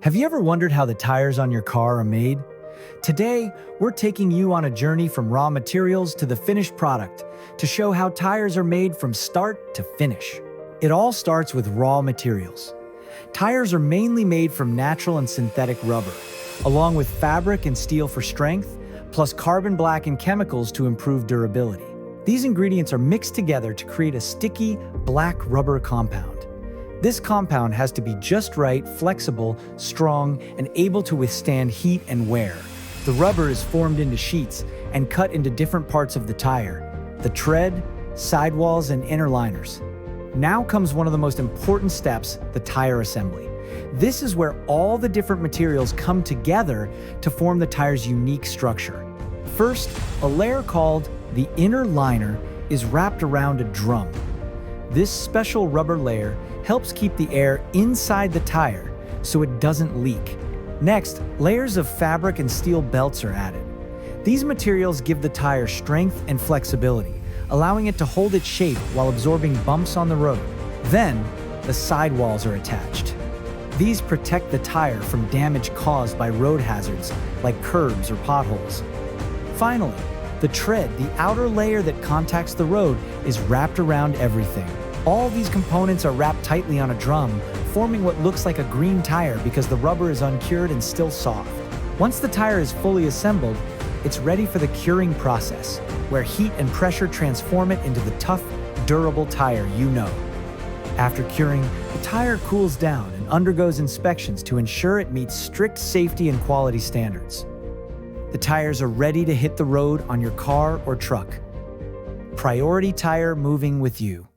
Have you ever wondered how the tires on your car are made? Today, we're taking you on a journey from raw materials to the finished product to show how tires are made from start to finish. It all starts with raw materials. Tires are mainly made from natural and synthetic rubber, along with fabric and steel for strength, plus carbon black and chemicals to improve durability. These ingredients are mixed together to create a sticky, black rubber compound. This compound has to be just right, flexible, strong, and able to withstand heat and wear. The rubber is formed into sheets and cut into different parts of the tire: the tread, sidewalls, and inner liners. Now comes one of the most important steps, the tire assembly. This is where all the different materials come together to form the tire's unique structure. First, a layer called the inner liner is wrapped around a drum. This special rubber layer helps keep the air inside the tire so it doesn't leak. Next, layers of fabric and steel belts are added. These materials give the tire strength and flexibility, allowing it to hold its shape while absorbing bumps on the road. Then, the sidewalls are attached. These protect the tire from damage caused by road hazards like curbs or potholes. Finally, the tread, the outer layer that contacts the road, is wrapped around everything. All these components are wrapped tightly on a drum, forming what looks like a green tire because the rubber is uncured and still soft. Once the tire is fully assembled, it's ready for the curing process, where heat and pressure transform it into the tough, durable tire you know. After curing, the tire cools down and undergoes inspections to ensure it meets strict safety and quality standards. The tires are ready to hit the road on your car or truck. Priority Tire, moving with you.